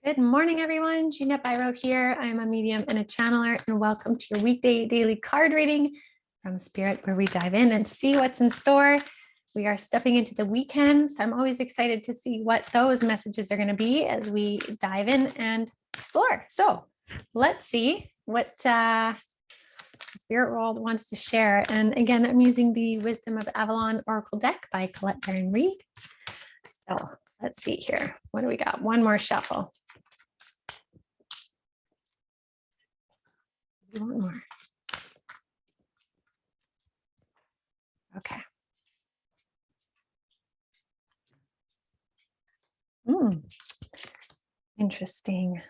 Good morning, everyone. Gina Biro here. I'm a medium and a channeler, and welcome to your weekday daily card reading from Spirit, where we dive in and see what's in store. We are stepping into the weekend, so I'm always excited to see what those messages are going to be as we dive in and explore. So let's see what the Spirit World wants to share. And again, I'm using the Wisdom of Avalon Oracle deck by Colette Baron Reed. So let's see here. What do we got? One more shuffle. One more. Okay. Interesting.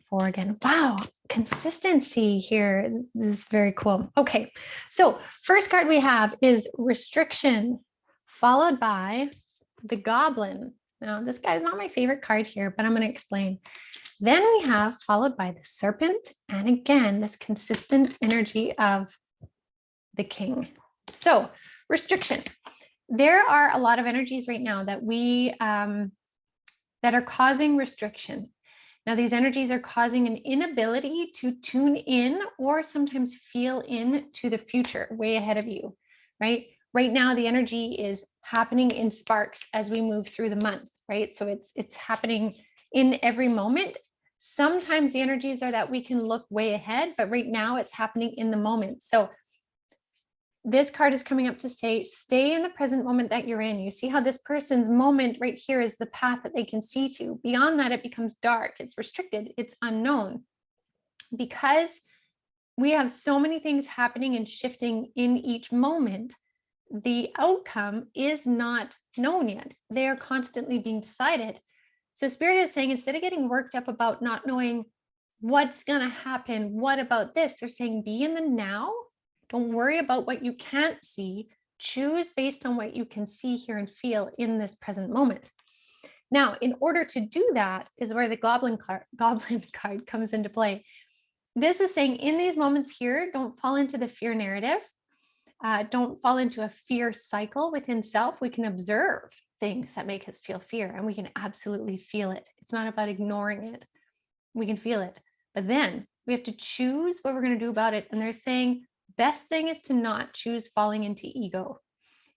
Four again. Wow, consistency here. This is very cool. Okay, so first card we have is Restriction, followed by the Goblin. Now, this guy's not my favorite card here, but I'm going to explain. Then we have followed by the Serpent, and again, this consistent energy of the King. So, Restriction. There are a lot of energies right now that we that are causing restriction. Now, these energies are causing an inability to tune in or sometimes feel in to the future way ahead of you, right? Right now, the energy is happening in sparks as we move through the month, right? So it's happening in every moment. Sometimes the energies are that we can look way ahead, but right now it's happening in the moment. So this card is coming up to say, stay in the present moment that you're in. You see how this person's moment right here is the path that they can see to. Beyond that, it becomes dark, it's restricted, it's unknown. Because we have so many things happening and shifting in each moment, the outcome is not known yet. They are constantly being decided. So Spirit is saying, instead of getting worked up about not knowing what's going to happen, what about this? They're saying, be in the now. Don't worry about what you can't see. Choose based on what you can see, hear, and feel in this present moment. Now, in order to do that is where the Goblin card comes into play. This is saying, in these moments here, don't fall into the fear narrative. Don't fall into a fear cycle within self. We can observe things that make us feel fear, and we can absolutely feel it. It's not about ignoring it. We can feel it. But then we have to choose what we're going to do about it. And they're saying, best thing is to not choose falling into ego,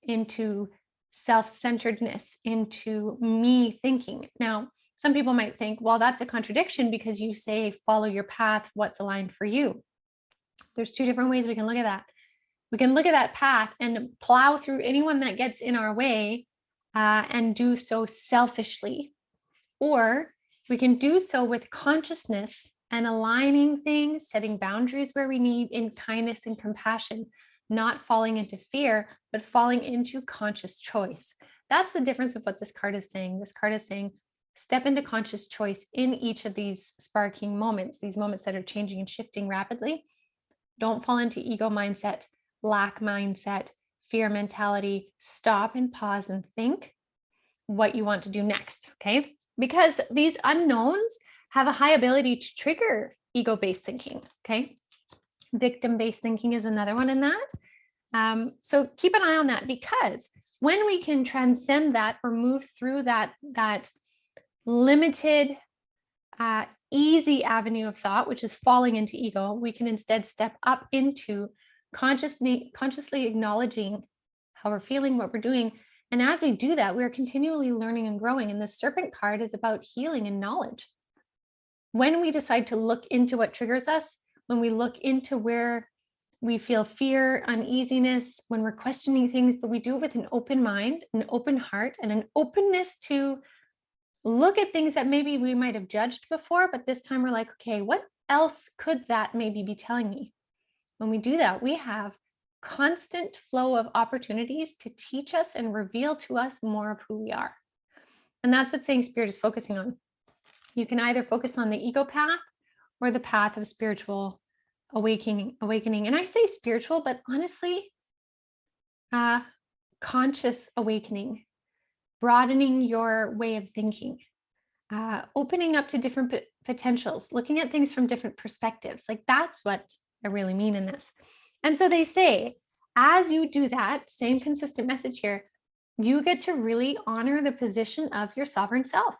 into self-centeredness, into me thinking. Now, some people might think, well, that's a contradiction because you say, follow your path, what's aligned for you. There's two different ways we can look at that. We can look at that path and plow through anyone that gets in our way and do so selfishly. Or we can do so with consciousness and aligning things, setting boundaries where we need in kindness and compassion, not falling into fear, but falling into conscious choice. That's the difference of what this card is saying. This card is saying, step into conscious choice in each of these sparking moments, these moments that are changing and shifting rapidly. Don't fall into ego mindset, lack mindset, fear mentality. Stop and pause and think what you want to do next, okay? Because these unknowns have a high ability to trigger ego-based thinking, okay? Victim-based thinking is another one in that. So keep an eye on that, because when we can transcend that or move through that limited, easy avenue of thought, which is falling into ego, we can instead step up into consciously acknowledging how we're feeling, what we're doing. And as we do that, we're continually learning and growing. And the Serpent card is about healing and knowledge. When we decide to look into what triggers us, when we look into where we feel fear, uneasiness, when we're questioning things, but we do it with an open mind, an open heart, and an openness to look at things that maybe we might have judged before, but this time we're like, okay, what else could that maybe be telling me? When we do that, we have constant flow of opportunities to teach us and reveal to us more of who we are. And that's what saying Spirit is focusing on. You can either focus on the ego path or the path of spiritual awakening. And I say spiritual, but honestly, conscious awakening, broadening your way of thinking, opening up to different potentials, looking at things from different perspectives. Like, that's what I really mean in this. And so they say, as you do that, same consistent message here, you get to really honor the position of your sovereign self.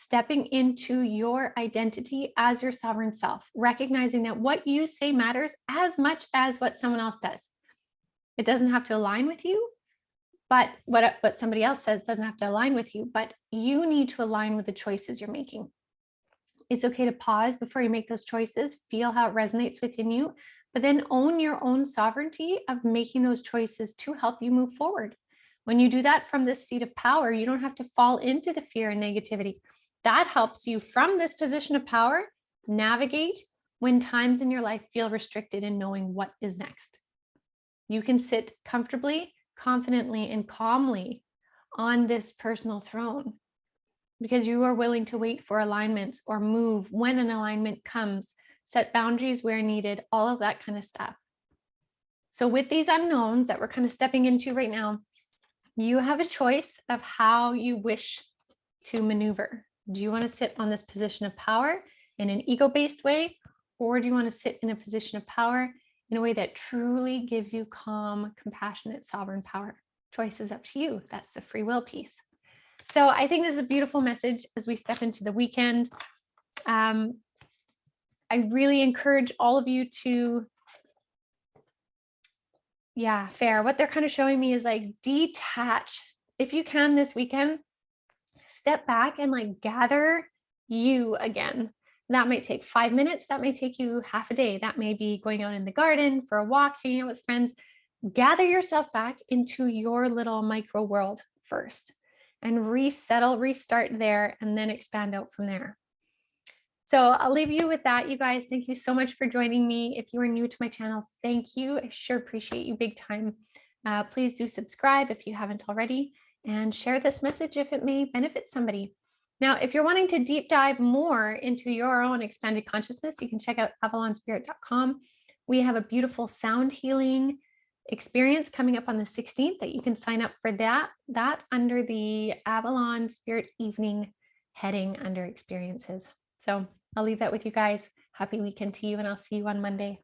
stepping into your identity as your sovereign self, recognizing that what you say matters as much as what someone else does. It doesn't have to align with you, but what somebody else says doesn't have to align with you, but you need to align with the choices you're making. It's okay to pause before you make those choices, feel how it resonates within you, but then own your own sovereignty of making those choices to help you move forward. When you do that from this seat of power, you don't have to fall into the fear and negativity. That helps you from this position of power navigate when times in your life feel restricted in knowing what is next. You can sit comfortably, confidently, and calmly on this personal throne because you are willing to wait for alignments or move when an alignment comes, set boundaries where needed, all of that kind of stuff. So with these unknowns that we're kind of stepping into right now, you have a choice of how you wish to maneuver. Do you want to sit on this position of power in an ego-based way, or do you want to sit in a position of power in a way that truly gives you calm, compassionate, sovereign power? Choice is up to you. That's the free will piece. So I think this is a beautiful message as we step into the weekend. I really encourage all of you to, fair. What they're kind of showing me is like detach. If you can this weekend, step back and like gather you again. That might take 5 minutes. That may take you half a day. That may be going out in the garden for a walk, hanging out with friends. Gather yourself back into your little micro world first and resettle, restart there, and then expand out from there. So I'll leave you with that, you guys. Thank you so much for joining me. If you are new to my channel, thank you. I sure appreciate you big time. Please do subscribe if you haven't already, and share this message if it may benefit somebody. Now, if you're wanting to deep dive more into your own expanded consciousness, you can check out avalonspirit.com. We have a beautiful sound healing experience coming up on the 16th that you can sign up for that under the Avalon Spirit Evening heading under experiences. So I'll leave that with you guys. Happy weekend to you, and I'll see you on Monday.